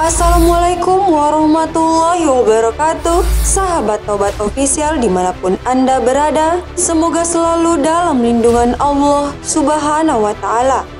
Assalamualaikum warahmatullahi wabarakatuh. Sahabat Tobat Official dimanapun Anda berada, semoga selalu dalam lindungan Allah Subhanahu wa Ta'ala.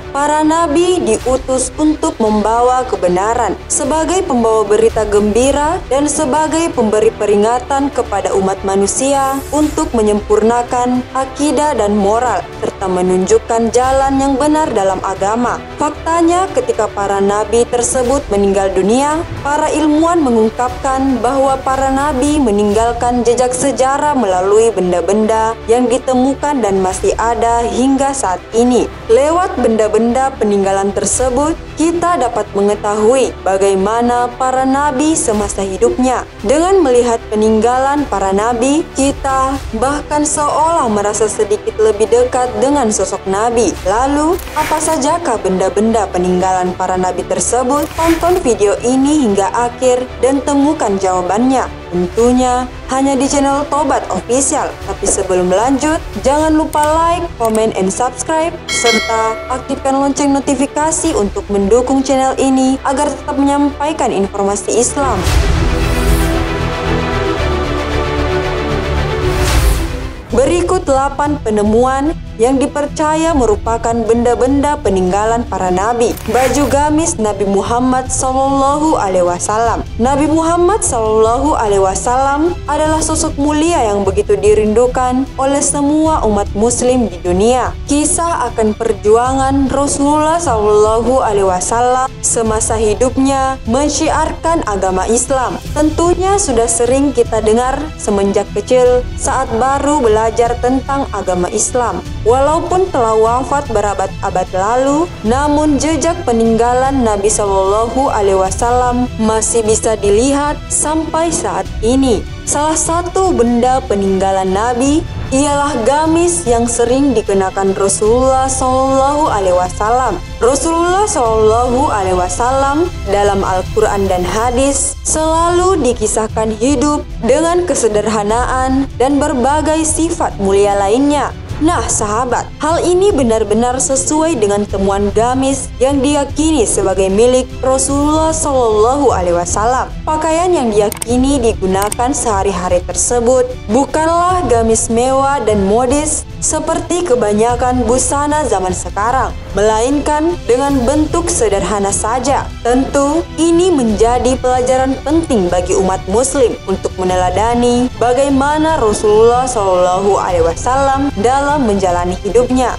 Para nabi diutus untuk membawa kebenaran sebagai pembawa berita gembira dan sebagai pemberi peringatan kepada umat manusia untuk menyempurnakan akidah dan moral serta menunjukkan jalan yang benar dalam agama. Faktanya, ketika para nabi tersebut meninggal dunia, para ilmuwan mengungkapkan bahwa para nabi meninggalkan jejak sejarah melalui benda-benda yang ditemukan dan masih ada hingga saat ini. Lewat benda-benda peninggalan tersebut, kita dapat mengetahui bagaimana para nabi semasa hidupnya. Dengan melihat peninggalan para nabi, kita bahkan seolah merasa sedikit lebih dekat dengan sosok nabi. Lalu, apa sajakah benda-benda peninggalan para nabi tersebut? Tonton video ini hingga akhir dan temukan jawabannya. Tentunya hanya di channel Tobat Official. Tapi sebelum lanjut, jangan lupa like, comment, and subscribe, serta aktifkan lonceng notifikasi untuk mendukung channel ini agar tetap menyampaikan informasi Islam. Berikut 8 penemuan yang dipercaya merupakan benda-benda peninggalan para nabi. Baju gamis Nabi Muhammad SAW. Nabi Muhammad SAW adalah sosok mulia yang begitu dirindukan oleh semua umat muslim di dunia. Kisah akan perjuangan Rasulullah SAW semasa hidupnya mensyiarkan agama Islam tentunya sudah sering kita dengar semenjak kecil saat baru belajar tentang agama Islam. Walaupun telah wafat berabad-abad lalu, namun jejak peninggalan Nabi SAW masih bisa dilihat sampai saat ini. Salah satu benda peninggalan Nabi ialah gamis yang sering dikenakan Rasulullah SAW. Rasulullah SAW dalam Al-Quran dan hadis selalu dikisahkan hidup dengan kesederhanaan dan berbagai sifat mulia lainnya. Nah sahabat, hal ini benar-benar sesuai dengan temuan gamis yang diyakini sebagai milik Rasulullah SAW. Pakaian yang diyakini digunakan sehari-hari tersebut bukanlah gamis mewah dan modis seperti kebanyakan busana zaman sekarang, melainkan dengan bentuk sederhana saja. Tentu ini menjadi pelajaran penting bagi umat muslim untuk meneladani bagaimana Rasulullah SAW dalam menjalani hidupnya.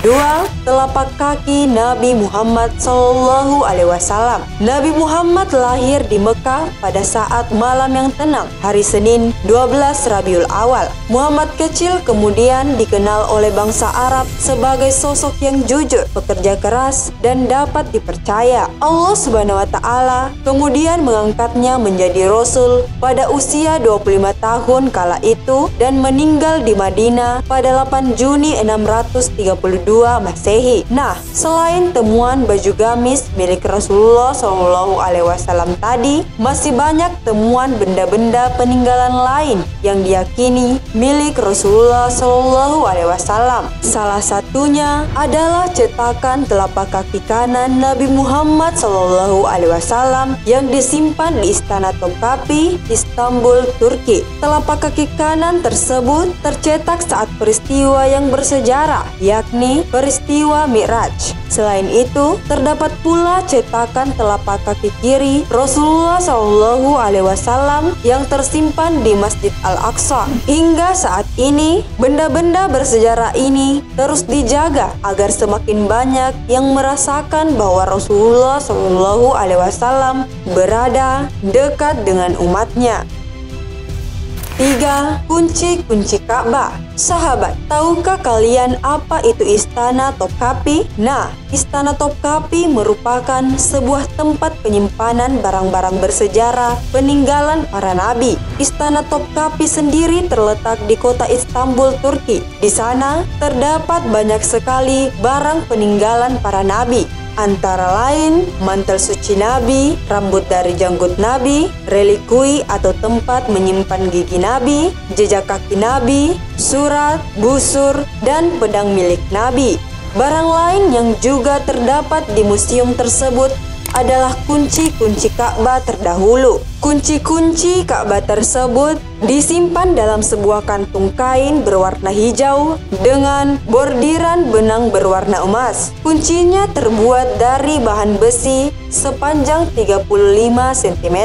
2. Telapak kaki Nabi Muhammad SAW. Nabi Muhammad lahir di Mekah pada saat malam yang tenang, hari Senin 12 Rabiul Awal. Muhammad kecil kemudian dikenal oleh bangsa Arab sebagai sosok yang jujur, pekerja keras, dan dapat dipercaya. Allah Subhanahu wa Ta'ala kemudian mengangkatnya menjadi Rasul pada usia 25 tahun kala itu dan meninggal di Madinah pada 8 Juni 632 Masehi. Nah, selain temuan baju gamis milik Rasulullah SAW tadi, masih banyak temuan benda-benda peninggalan lain yang diyakini milik Rasulullah SAW. Salah satunya adalah cetakan telapak kaki kanan Nabi Muhammad SAW yang disimpan di Istana Topkapi, Istanbul, Turki. Telapak kaki kanan tersebut tercetak saat peristiwa yang bersejarah, yakni peristiwa Mi'raj. Selain itu, terdapat pula cetakan telapak kaki kiri Rasulullah SAW yang tersimpan di Masjid Al-Aqsa. Hingga saat ini, benda-benda bersejarah ini terus dijaga agar semakin banyak yang merasakan bahwa Rasulullah SAW berada dekat dengan umatnya. 3. Kunci-kunci Ka'bah. Sahabat, tahukah kalian apa itu Istana Topkapi? Nah, Istana Topkapi merupakan sebuah tempat penyimpanan barang-barang bersejarah peninggalan para nabi. Istana Topkapi sendiri terletak di kota Istanbul, Turki. Di sana terdapat banyak sekali barang peninggalan para nabi. antara lain mantel suci Nabi, rambut dari janggut Nabi, relikui atau tempat menyimpan gigi Nabi, jejak kaki Nabi, surat, busur, dan pedang milik Nabi. Barang lain yang juga terdapat di museum tersebut adalah kunci-kunci Ka'bah terdahulu. Kunci-kunci Ka'bah tersebut disimpan dalam sebuah kantung kain berwarna hijau dengan bordiran benang berwarna emas. Kuncinya terbuat dari bahan besi sepanjang 35 cm.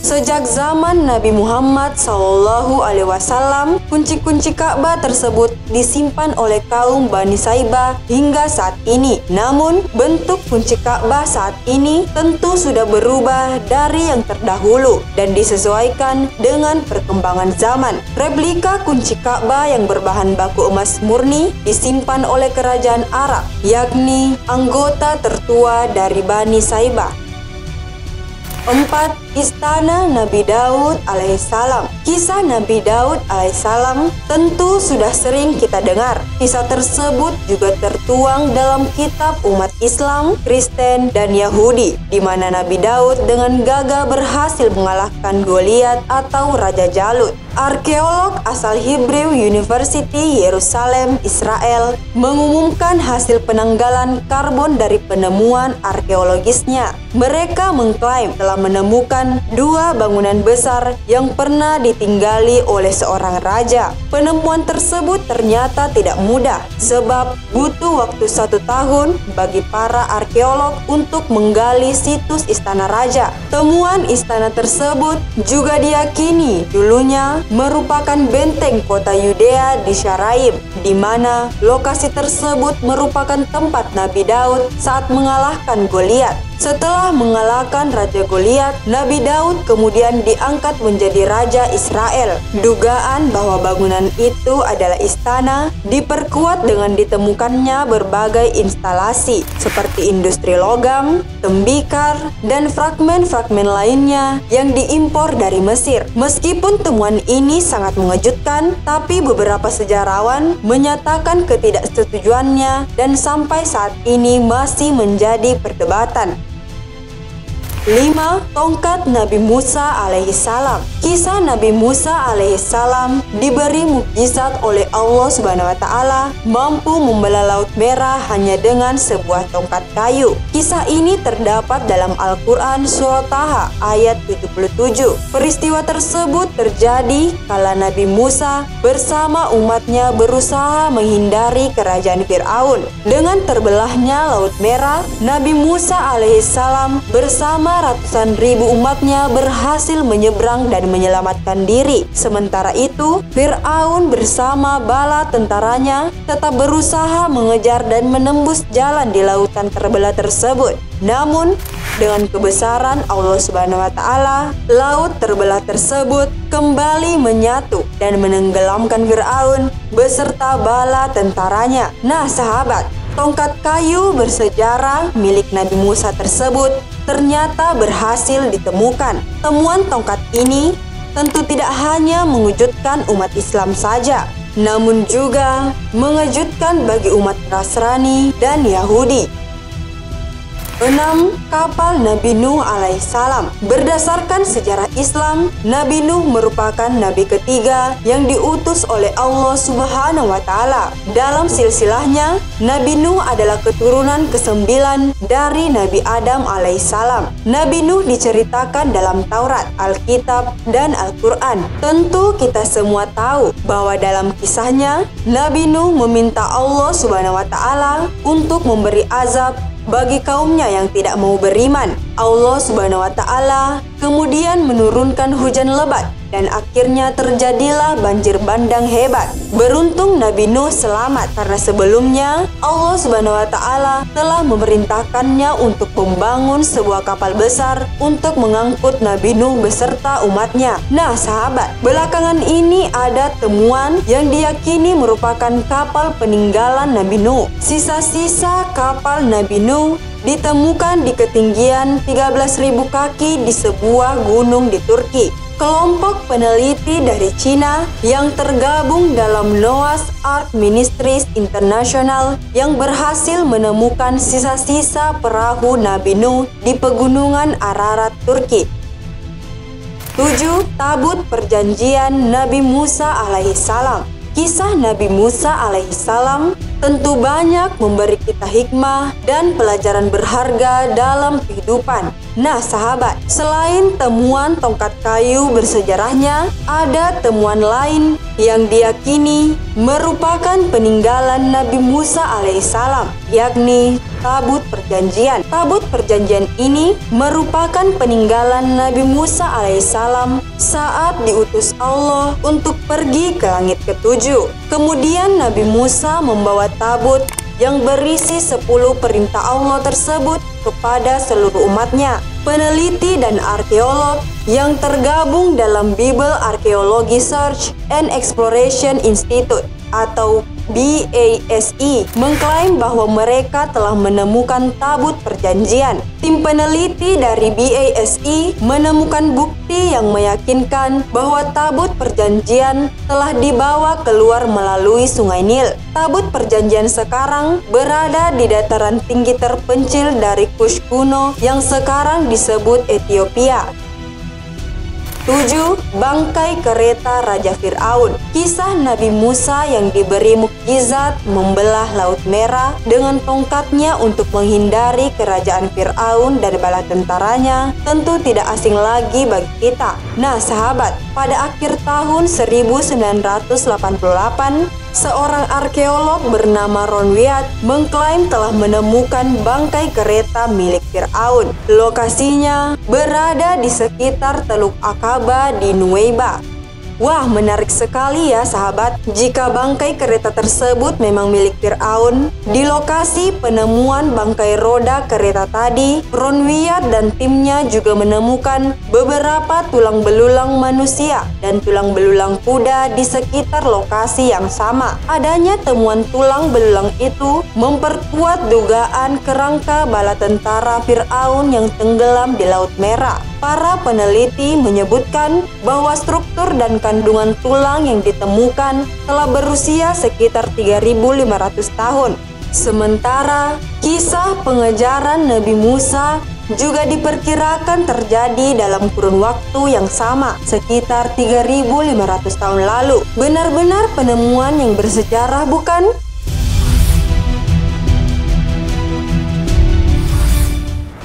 Sejak zaman Nabi Muhammad SAW, kunci-kunci Ka'bah tersebut disimpan oleh kaum Bani Saibah hingga saat ini. Namun, bentuk kunci Ka'bah saat ini tentu sudah berubah dari yang terdahulu dan disesuaikan dengan perkembangan zaman. Replika kunci Ka'bah yang berbahan baku emas murni disimpan oleh kerajaan Arab, yakni anggota tertua dari Bani Saibah. 4. Istana Nabi Daud alaihissalam. Kisah Nabi Daud alaihissalam tentu sudah sering kita dengar. Kisah tersebut juga tertuang dalam kitab umat Islam, Kristen, dan Yahudi, di mana Nabi Daud dengan gagah berhasil mengalahkan Goliat atau Raja Jalut. Arkeolog asal Hebrew University Yerusalem, Israel, mengumumkan hasil penanggalan karbon dari penemuan arkeologisnya. Mereka mengklaim telah menemukan 2 bangunan besar yang pernah ditinggali oleh seorang raja. Penemuan tersebut ternyata tidak mudah, sebab butuh waktu 1 tahun bagi para arkeolog untuk menggali situs istana raja. Temuan istana tersebut juga diyakini dulunya merupakan benteng kota Yudea di Syaraib, di mana lokasi tersebut merupakan tempat Nabi Daud saat mengalahkan Goliat. Setelah mengalahkan Raja Goliat, Nabi Daud kemudian diangkat menjadi Raja Israel. Dugaan bahwa bangunan itu adalah istana diperkuat dengan ditemukannya berbagai instalasi seperti industri logam, tembikar, dan fragmen-fragmen lainnya yang diimpor dari Mesir. Meskipun temuan ini sangat mengejutkan, tapi beberapa sejarawan menyatakan ketidaksetujuannya dan sampai saat ini masih menjadi perdebatan. 5. Tongkat Nabi Musa alaihissalam. Kisah Nabi Musa alaihissalam diberi mukjizat oleh Allah Subhanahu wa Ta'ala, mampu membelah Laut Merah hanya dengan sebuah tongkat kayu. Kisah ini terdapat dalam Al-Quran Surah Taha ayat 77. Peristiwa tersebut terjadi kala Nabi Musa bersama umatnya berusaha menghindari kerajaan Fir'aun. Dengan terbelahnya Laut Merah, Nabi Musa alaihissalam bersama ratusan ribu umatnya berhasil menyeberang dan menyelamatkan diri. Sementara itu, Fir'aun bersama bala tentaranya tetap berusaha mengejar dan menembus jalan di lautan terbelah tersebut. Namun, dengan kebesaran Allah Subhanahu wa Ta'ala, laut terbelah tersebut kembali menyatu dan menenggelamkan Fir'aun beserta bala tentaranya. Nah, sahabat, tongkat kayu bersejarah milik Nabi Musa tersebut ternyata berhasil ditemukan. Temuan tongkat ini tentu tidak hanya mengejutkan umat Islam saja, namun juga mengejutkan bagi umat Nasrani dan Yahudi. 6. Kapal Nabi Nuh alaihissalam. Berdasarkan sejarah Islam, Nabi Nuh merupakan nabi ketiga yang diutus oleh Allah Subhanahu wa Ta'ala. Dalam silsilahnya, Nabi Nuh adalah keturunan ke-9 dari Nabi Adam alaihissalam. Nabi Nuh diceritakan dalam Taurat, Alkitab, dan Al-Quran. Tentu kita semua tahu bahwa dalam kisahnya, Nabi Nuh meminta Allah Subhanahu wa Ta'ala untuk memberi azab bagi kaumnya yang tidak mau beriman. Allah Subhanahu wa Ta'ala kemudian menurunkan hujan lebat dan akhirnya terjadilah banjir bandang hebat. Beruntung Nabi Nuh selamat karena sebelumnya Allah Subhanahu wa Ta'ala telah memerintahkannya untuk membangun sebuah kapal besar untuk mengangkut Nabi Nuh beserta umatnya. Nah, sahabat, belakangan ini ada temuan yang diyakini merupakan kapal peninggalan Nabi Nuh. Sisa-sisa kapal Nabi Nuh ditemukan di ketinggian 13.000 kaki di sebuah gunung di Turki. kelompok peneliti dari Cina yang tergabung dalam Noah's Ark Ministries International yang berhasil menemukan sisa-sisa perahu Nabi Nuh di pegunungan Ararat, Turki. 7. Tabut Perjanjian Nabi Musa alaihissalam. Kisah Nabi Musa alaihissalam tentu banyak memberi kita hikmah dan pelajaran berharga dalam kehidupan. Nah sahabat, selain temuan tongkat kayu bersejarahnya, ada temuan lain yang diyakini merupakan peninggalan Nabi Musa alaihissalam, yakni Tabut Perjanjian. Tabut Perjanjian ini merupakan peninggalan Nabi Musa alaihissalam saat diutus Allah untuk pergi ke langit ketujuh. Kemudian Nabi Musa membawa tabut yang berisi 10 perintah Allah tersebut kepada seluruh umatnya. Peneliti dan arkeolog yang tergabung dalam Bible Archaeology Search and Exploration Institute atau BASE mengklaim bahwa mereka telah menemukan tabut perjanjian. Tim peneliti dari BASE menemukan bukti yang meyakinkan bahwa tabut perjanjian telah dibawa keluar melalui Sungai Nil. Tabut perjanjian sekarang berada di dataran tinggi terpencil dari Kush kuno yang sekarang disebut Ethiopia. 7. Bangkai kereta Raja Fir'aun. Kisah Nabi Musa yang diberi mukjizat membelah Laut Merah dengan tongkatnya untuk menghindari kerajaan Fir'aun dan bala tentaranya tentu tidak asing lagi bagi kita. Nah sahabat, pada akhir tahun 1988, seorang arkeolog bernama Ron Wyatt mengklaim telah menemukan bangkai kereta milik Fir'aun. Lokasinya berada di sekitar Teluk Aqaba di Nuweiba. Wah, menarik sekali ya sahabat. Jika bangkai kereta tersebut memang milik Fir'aun, di lokasi penemuan bangkai roda kereta tadi, Ron Wyatt dan timnya juga menemukan beberapa tulang belulang manusia dan tulang belulang kuda di sekitar lokasi yang sama. Adanya temuan tulang belulang itu memperkuat dugaan kerangka bala tentara Fir'aun yang tenggelam di Laut Merah. Para peneliti menyebutkan bahwa struktur dan kandungan tulang yang ditemukan telah berusia sekitar 3.500 tahun. Sementara kisah pengejaran Nabi Musa juga diperkirakan terjadi dalam kurun waktu yang sama, sekitar 3.500 tahun lalu. Benar-benar penemuan yang bersejarah, bukan?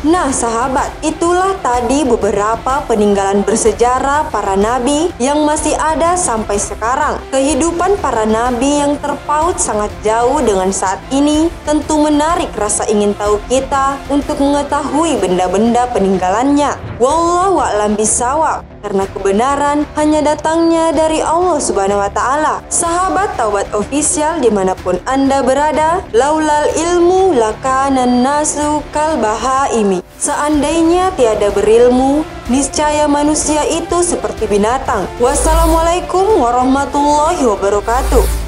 Nah sahabat, itulah tadi beberapa peninggalan bersejarah para nabi yang masih ada sampai sekarang. Kehidupan para nabi yang terpaut sangat jauh dengan saat ini tentu menarik rasa ingin tahu kita untuk mengetahui benda-benda peninggalannya. Wallahu a'lam bishawab, karena kebenaran hanya datangnya dari Allah Subhanahu wa Ta'ala. Sahabat Taubat Official dimanapun Anda berada, laulal ilmu lakanan nasu kal bahaimi. Seandainya tiada berilmu, niscaya manusia itu seperti binatang. Wassalamualaikum warahmatullahi wabarakatuh.